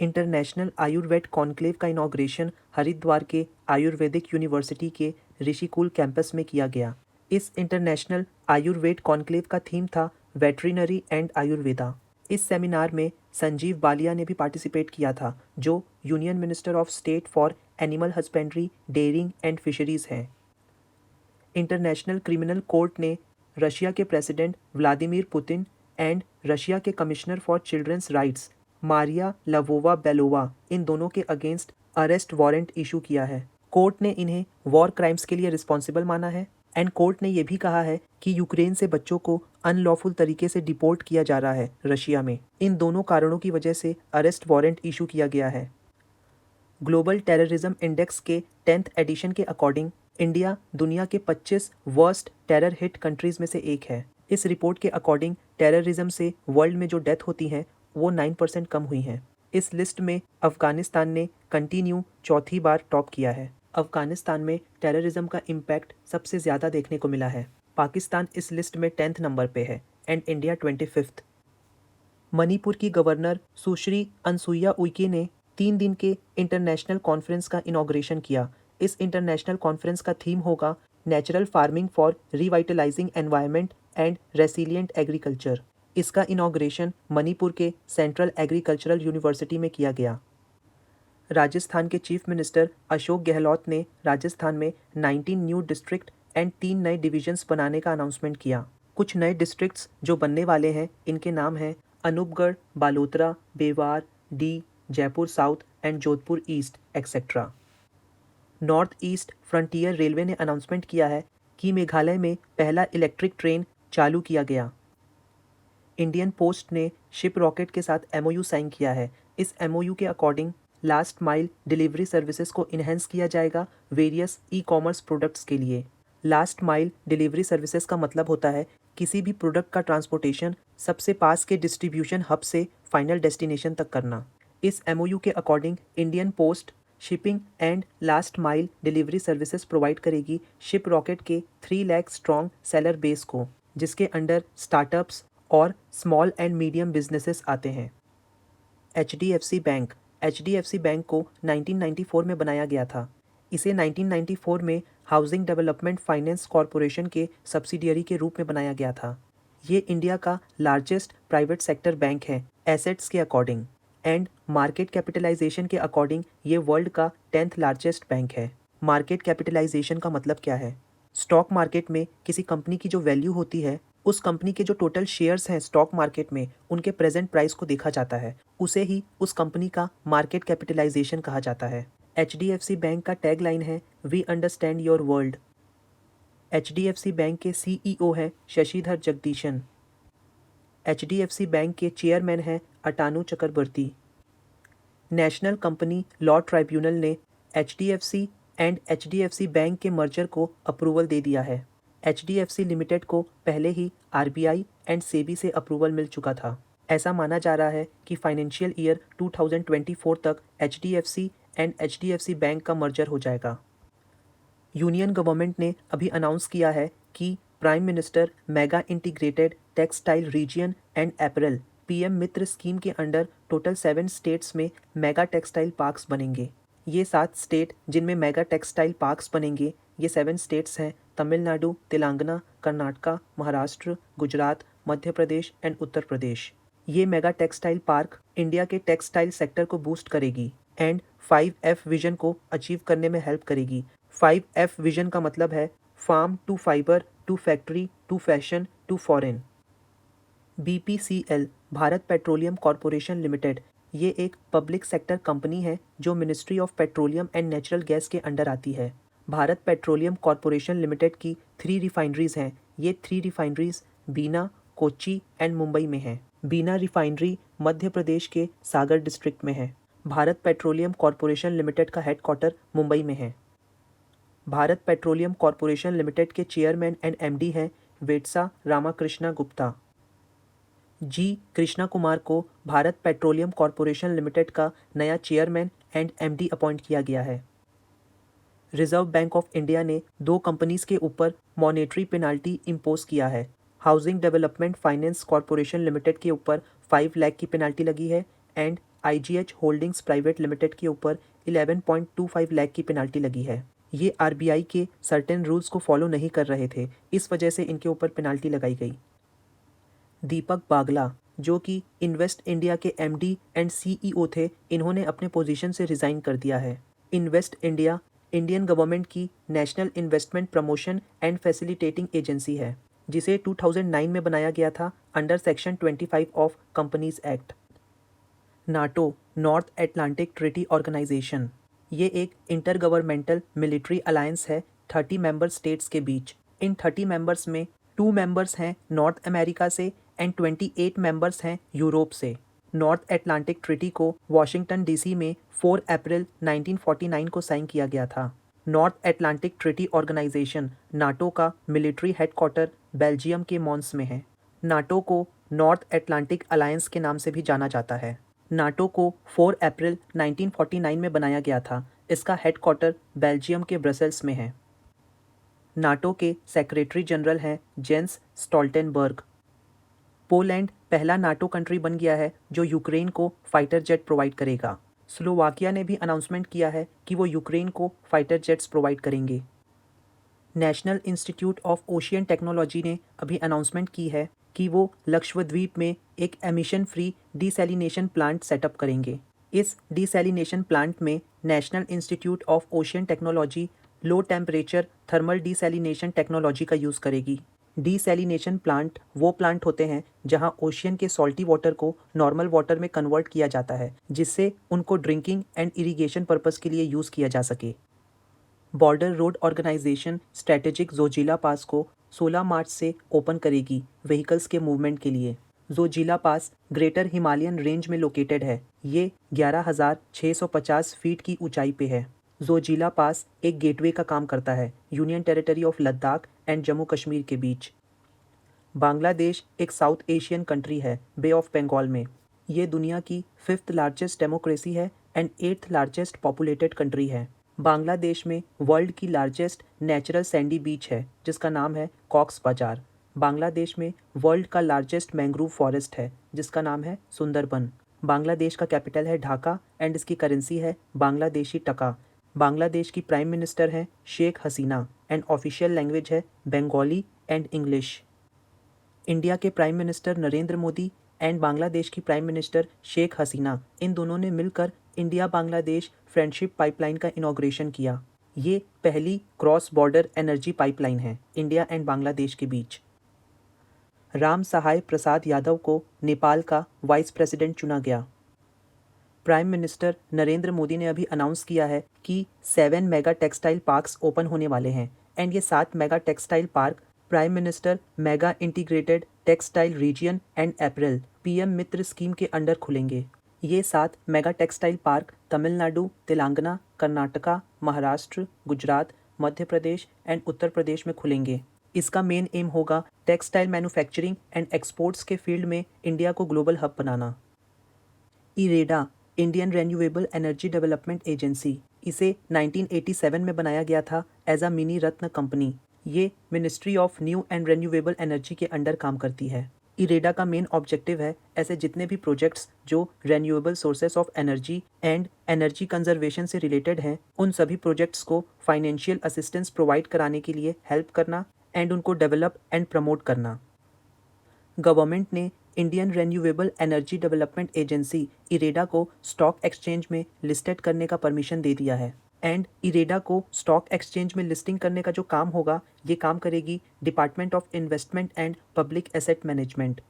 International Ayurveda conclave का inauguration Haridwar के Ayurvedic university के ऋषिकुल कैंपस में किया गया। इस इंटरनेशनल आयुर्वेद कॉन्क्लेव का थीम था वेटरिनरी एंड आयुर्वेदा। इस सेमिनार में संजीव बालिया ने भी पार्टिसिपेट किया था, जो union minister of state for animal husbandry, dairying and fisheries हैं। इंटरनेशनल क्रिमिनल कोर्ट ने रशिया के president Vladimir Putin and Russia के commissioner for children's rights Maria Lvova Belova इन दोनों के अगेंस्ट अरेस्ट वारंट इशू किया है। कोर्ट ने इन्हें वॉर क्राइम्स के लिए रिस्पॉन्सिबल माना है एंड कोर्ट ने यह भी कहा है कि यूक्रेन से बच्चों को अनलॉफुल तरीके से डिपोर्ट किया जा रहा है रशिया में। इन दोनों कारणों की वजह से अरेस्ट वारंट इशू किया गया है। ग्लोबल टेररिज्म इंडेक्स के 10th एडिशन के अकॉर्डिंग इंडिया दुनिया के 25 वर्स्ट टेरर हिट कंट्रीज में से एक है। इस रिपोर्ट के अकॉर्डिंग टेररिज्म से वर्ल्ड में जो डेथ होती हैं वो 9% कम हुई हैं। इस लिस्ट में अफगानिस्तान ने कंटिन्यू चौथी बार टॉप किया है। अफगानिस्तान में टेररिज्म का इम्पैक्ट सबसे ज़्यादा देखने को मिला है। पाकिस्तान इस लिस्ट में 10th नंबर पे है एंड इंडिया 25th। मणिपुर की गवर्नर सुश्री अनसुईया उइके ने 3 दिन के इंटरनेशनल कॉन्फ्रेंस का इनॉग्रेशन किया। इस इंटरनेशनल कॉन्फ्रेंस का थीम होगा natural farming for revitalizing environment and resilient agriculture. इसका इनॉग्रेशन मणिपुर के सेंट्रल एग्रीकल्चरल यूनिवर्सिटी में किया गया। राजस्थान के चीफ मिनिस्टर अशोक गहलोत ने राजस्थान में 19 न्यू डिस्ट्रिक्ट एंड 3 नए डिविजन्स बनाने का अनाउंसमेंट किया। कुछ नए डिस्ट्रिक्ट्स जो बनने वाले हैं इनके नाम हैं Anupgarh, Balotra, Beawar, D, Jaipur south and Jodhpur east etcetera. North east frontier railway ने अनाउंसमेंट किया है कि मेघालय में पहला इलेक्ट्रिक ट्रेन चालू किया गया। इंडियन पोस्ट ने शिप रॉकेट के साथ एमओयू साइन किया है। इस एमओयू के according last mile delivery services को इन्हेंस किया जाएगा वेरियस ई कॉमर्स प्रोडक्ट्स के लिए। लास्ट माइल डिलीवरी सर्विसेज का मतलब होता है किसी भी प्रोडक्ट का ट्रांसपोर्टेशन सबसे पास के डिस्ट्रीब्यूशन हब से फाइनल डेस्टिनेशन तक करना। इस एमओयू के according Indian post shipping and last mile delivery services provide करेगी शिप रॉकेट के 3 लाख स्ट्रॉन्ग सेलर बेस को, जिसके अंडर स्टार्टअप्स और स्मॉल एंड मीडियम बिजनेसेस आते हैं। HDFC बैंक को 1994 में बनाया गया था। इसे 1994 में हाउसिंग डेवलपमेंट फाइनेंस कॉरपोरेशन के सब्सिडियरी के रूप में बनाया गया था। ये इंडिया का लार्जेस्ट प्राइवेट सेक्टर बैंक है एसेट्स के अकॉर्डिंग एंड मार्केट कैपिटलाइजेशन के अकॉर्डिंग ये वर्ल्ड का 10th लार्जेस्ट बैंक है। मार्केट कैपिटलाइजेशन का मतलब क्या है? स्टॉक मार्केट में किसी कंपनी की जो वैल्यू होती है, उस कंपनी के जो टोटल शेयर्स हैं स्टॉक मार्केट में उनके प्रेजेंट प्राइस को देखा जाता है, उसे ही उस कंपनी का मार्केट कैपिटलाइजेशन कहा जाता है। HDFC बैंक का टैगलाइन है we understand your world. HDFC bank के CEO हैं शशिधर जगदीशन। HDFC बैंक के चेयरमैन हैं Atanu Chakraborty. National company law tribunal ने HDFC एंड HDFC बैंक के मर्जर को अप्रूवल दे दिया है। HDFC लिमिटेड को पहले ही RBI एंड सेबी से अप्रूवल मिल चुका था। ऐसा माना जा रहा है कि फाइनेंशियल ईयर 2024 तक HDFC एंड HDFC बैंक का मर्जर हो जाएगा। यूनियन गवर्नमेंट ने अभी अनाउंस किया है कि prime minister mega integrated textile region and apparel PM Mitra scheme के अंडर टोटल 7 स्टेट्स में मेगा टेक्सटाइल पार्क्स बनेंगे। ये 7 स्टेट जिनमें मेगा टेक्सटाइल पार्क्स बनेंगे, ये 7 स्टेट्स हैं तमिलनाडु, तेलंगाना, कर्नाटका, महाराष्ट्र, गुजरात, मध्य प्रदेश एंड उत्तर प्रदेश। ये मेगा टेक्सटाइल पार्क इंडिया के टेक्सटाइल सेक्टर को बूस्ट करेगी एंड 5F विजन को अचीव करने में हेल्प करेगी। 5F विजन का मतलब है farm to fibre to factory to fashion to foreign. BPCL Bharat petroleum corporation limited ये एक पब्लिक सेक्टर कंपनी है जो ministry of petroleum and natural gas के अंडर आती है। भारत पेट्रोलियम कॉरपोरेशन लिमिटेड की 3 रिफाइनरीज हैं। ये 3 रिफाइनरीज बीना, कोच्चि एंड मुंबई में हैं। बीना रिफाइनरी मध्य प्रदेश के सागर डिस्ट्रिक्ट में है। भारत पेट्रोलियम कॉरपोरेशन लिमिटेड का हेडक्वार्टर मुंबई में है। भारत पेट्रोलियम कॉरपोरेशन लिमिटेड के चेयरमैन एंड MD हैं वेट्सा रामाकृष्णा गुप्ता। G कृष्णा कुमार को भारत पेट्रोलियम कॉरपोरेशन लिमिटेड का नया चेयरमैन एंड MD अपॉइंट किया गया है। रिजर्व बैंक ऑफ इंडिया ने 2 कंपनीज के ऊपर मॉनेटरी पेनाल्टी इम्पोज किया है। Housing development finance corporation limited के ऊपर 5 लाख की पेनाल्टी लगी है and IGH holdings private limited के ऊपर 11.25 लाख की पेनाल्टी लगी है। ये RBI के सर्टेन रूल्स को फॉलो नहीं कर रहे थे, इस वजह से इनके ऊपर पेनाल्टी लगाई गई। दीपक बागला, जो कि इन्वेस्ट इंडिया के MD एंड CEO थे, इन्होंने अपने पोजीशन से रिज़ाइन कर दिया है। इन्वेस्ट इंडिया इंडियन गवर्नमेंट की national investment promotion and facilitating agency है, जिसे 2009 में बनाया गया था under section 25 of companies act. NATO, north Atlantic treaty organisation, ये एक इंटर गवर्नमेंटल मिलिट्री अलायंस है 30 मेंबर स्टेट्स के बीच। इन 30 मेंबर्स में 2 मेंबर्स हैं नॉर्थ अमेरिका से एंड 28 मेंबर्स हैं यूरोप से। नॉर्थ एटलांटिक ट्रीटी को वॉशिंगटन DC में 4 अप्रैल 1949 को साइन किया गया था। North Atlantic treaty organisation NATO का मिलिट्री हेडक्वार्टर बेल्जियम के मॉन्स में है। नाटो को नॉर्थ एटलांटिक अलायंस के नाम से भी जाना जाता है। नाटो को 4 अप्रैल 1949 में बनाया गया था। इसका हेडक्वार्टर बेल्जियम के ब्रसेल्स में है। नाटो के सेक्रेटरी जनरल हैं जेंस स्टोल्टेनबर्ग। पोलैंड पहला नाटो कंट्री बन गया है जो यूक्रेन को फाइटर जेट प्रोवाइड करेगा। स्लोवाकिया ने भी अनाउंसमेंट किया है कि वो यूक्रेन को फाइटर जेट्स प्रोवाइड करेंगे। National institute of ocean technology ने अभी अनाउंसमेंट की है कि वो लक्षद्वीप में एक emission free desalination plant setup करेंगे। इस डिसैलिनेशन प्लांट में national institute of ocean technology low temperature thermal desalination technology का यूज़ करेगी। डिसैलिनेशन प्लांट वो प्लांट होते हैं जहां ओशियन के सॉल्टी वाटर को नॉर्मल वाटर में कन्वर्ट किया जाता है, जिससे उनको ड्रिंकिंग एंड इरिगेशन पर्पस के लिए यूज़ किया जा सके। Border road organisation strategic Zojila pass को 16 मार्च से ओपन करेगी व्हीकल्स के मूवमेंट के लिए। जोजिला पास ग्रेटर हिमालयन रेंज में लोकेटेड है। ये 11,650 फीट की ऊंचाई पे है। जोजिला पास एक गेटवे का काम करता है union territory of Ladakh and Jammu Kashmir के बीच। बांग्लादेश एक साउथ एशियन कंट्री है बे ऑफ बंगाल में। ये दुनिया की 5th लार्जेस्ट डेमोक्रेसी है and 8th largest populated country है। बांग्लादेश में वर्ल्ड की लार्जेस्ट नेचुरल सैंडी बीच है जिसका नाम है कॉक्स बाजार। बांग्लादेश में वर्ल्ड का लार्जेस्ट मैंग्रोव फॉरेस्ट है जिसका नाम है सुंदरबन। बांग्लादेश का कैपिटल है ढाका एंड इसकी करेंसी है बांग्लादेशी टका। बांग्लादेश की प्राइम मिनिस्टर हैं Sheikh Hasina and official language है बंगाली एंड इंग्लिश। इंडिया के prime minister Narendra Modi and Bangladesh की प्राइम मिनिस्टर शेख हसीना, इन दोनों ने मिलकर इंडिया बांग्लादेश फ्रेंडशिप पाइपलाइन का इनॉग्रेशन किया। ये पहली क्रॉस बॉर्डर एनर्जी पाइपलाइन है इंडिया एंड बांग्लादेश के बीच। राम सहाय प्रसाद यादव को नेपाल का वाइस प्रेसिडेंट चुना गया। प्राइम मिनिस्टर नरेंद्र मोदी ने अभी अनाउंस किया है कि 7 मेगा टेक्सटाइल पार्क्स ओपन होने वाले हैं एंड ये 7 mega textile park prime minister mega integrated textile region and April PM Mitra scheme के अंडर खुलेंगे। ये 7 mega textile park Tamil Nadu, Telangana, Karnataka, Maharashtra, Gujarat, Madhya Pradesh and Uttar प्रदेश में खुलेंगे। इसका मेन एम होगा टेक्सटाइल मैन्युफैक्चरिंग एंड एक्सपोर्ट्स के फील्ड में इंडिया को ग्लोबल हब बनाना। IREDA Indian renewable energy development agency, इसे 1987 में बनाया गया था as a mini Ratna company. ये ministry of new and renewable energy के अंडर काम करती है। इरेडा का मेन ऑब्जेक्टिव है ऐसे जितने भी प्रोजेक्ट्स जो renewable sources of energy and energy conservation से रिलेटेड हैं, उन सभी प्रोजेक्ट्स को फाइनेंशियल असिस्टेंस प्रोवाइड कराने के लिए हेल्प करना एंड उनको डेवलप एंड प्रमोट करना। गवर्नमेंट ने Indian renewable energy development agency IREDA को स्टॉक एक्सचेंज में लिस्टेड करने का परमिशन दे दिया है एंड इरेडा को स्टॉक एक्सचेंज में लिस्टिंग करने का जो काम होगा ये काम करेगी department of investment and public asset management.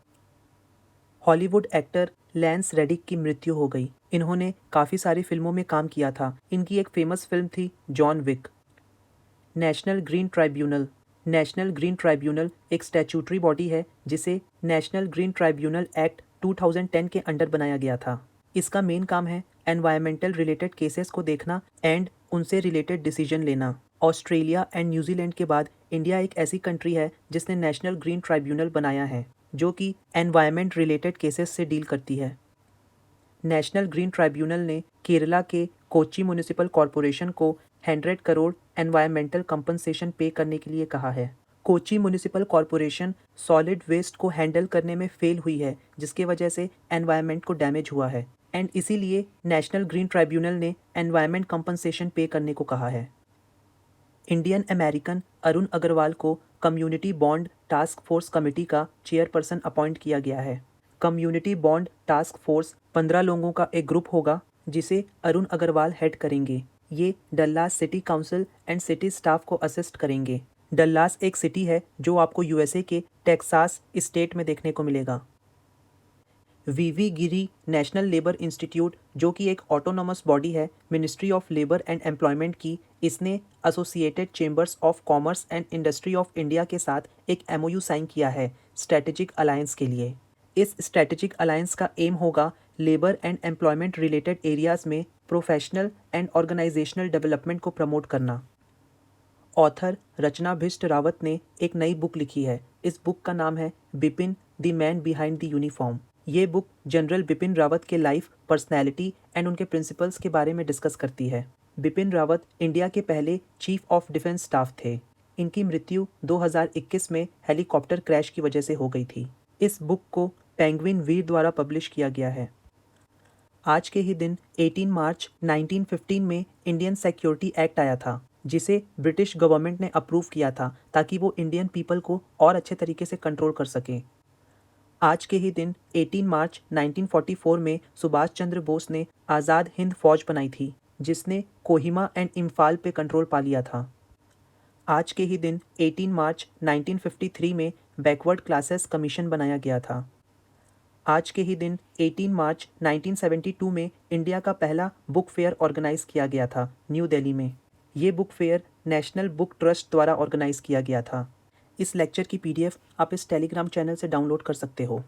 Hollywood actor Lance Reddick की मृत्यु हो गई। इन्होंने काफ़ी सारी फिल्मों में काम किया था। इनकी एक फेमस फिल्म थी John Wick. National green tribunal, national green tribunal एक स्टैट्यूटरी बॉडी है जिसे नेशनल ग्रीन ट्राइब्यूनल एक्ट 2010 के अंडर बनाया गया था। इसका मेन काम है एनवायरमेंटल रिलेटेड केसेस को देखना एंड उनसे रिलेटेड डिसीजन लेना। ऑस्ट्रेलिया एंड न्यूजीलैंड के बाद इंडिया एक ऐसी कंट्री है जिसने नेशनल ग्रीन ट्राइब्यूनल बनाया है जो कि एनवायरमेंट रिलेटेड केसेस से डील करती है। नेशनल ग्रीन ट्राइब्यूनल ने केरला के कोच्चि म्युनिसिपल कॉरपोरेशन को 100 करोड़ एनवायरमेंटल कंपनसेशन पे करने के लिए कहा है। Kochi municipal corporation solid waste को हैंडल करने में फेल हुई है जिसकी वजह से एनवायरनमेंट को डैमेज हुआ है एंड इसीलिए नेशनल ग्रीन ट्राइब्यूनल ने एनवायरनमेंट कंपनसेशन पे करने को कहा है। इंडियन अमेरिकन अरुण अग्रवाल को community bond task force committee का चेयरपर्सन अपॉइंट किया गया है। कम्युनिटी बॉन्ड टास्क फोर्स 15 लोगों का एक ग्रुप होगा जिसे अरुण अग्रवाल हेड करेंगे। ये Dallas city council and city staff को असिस्ट करेंगे। डल्लास एक सिटी है जो आपको यूएसए के टेक्सास स्टेट में देखने को मिलेगा। वीवी गिरी नेशनल लेबर इंस्टीट्यूट, जो कि एक ऑटोनॉमस बॉडी है ministry of labour and employment की, इसने associated chambers of commerce and industry of India के साथ एक एमओयू साइन किया है स्ट्रेटेजिक अलायंस के लिए। इस स्ट्रेटेजिक अलायंस का एम होगा labour and employment related areas में प्रोफेशनल एंड ऑर्गेनाइजेशनल डेवलपमेंट को प्रमोट करना। ऑथर रचना भिष्ट रावत ने एक नई बुक लिखी है। इस बुक का नाम है Bipin the man behind the uniform. ये बुक जनरल बिपिन रावत के लाइफ, पर्सनैलिटी एंड उनके प्रिंसिपल्स के बारे में डिस्कस करती है। बिपिन रावत इंडिया के पहले चीफ ऑफ डिफेंस स्टाफ थे। इनकी मृत्यु 2021 में हेलीकॉप्टर क्रैश की वजह से हो गई थी। इस बुक को पेंगुइन वीर द्वारा पब्लिश किया गया है। आज के ही दिन 18 मार्च 1915 में इंडियन सिक्योरिटी एक्ट आया था, जिसे ब्रिटिश गवर्नमेंट ने अप्रूव किया था ताकि वो इंडियन पीपल को और अच्छे तरीके से कंट्रोल कर सकें। आज के ही दिन 18 मार्च 1944 में सुभाष चंद्र बोस ने आज़ाद हिंद फौज बनाई थी, जिसने कोहिमा एंड इम्फाल पे कंट्रोल पा लिया था। आज के ही दिन 18 मार्च 1953 में बैकवर्ड क्लासेस कमीशन बनाया गया था। आज के ही दिन 18 मार्च 1972 में इंडिया का पहला बुक फेयर ऑर्गेनाइज किया गया था न्यू दिल्ली में। ये book fair national book trust द्वारा ऑर्गेनाइज किया गया था। इस लेक्चर की पीडीएफ आप इस टेलीग्राम चैनल से डाउनलोड कर सकते हो।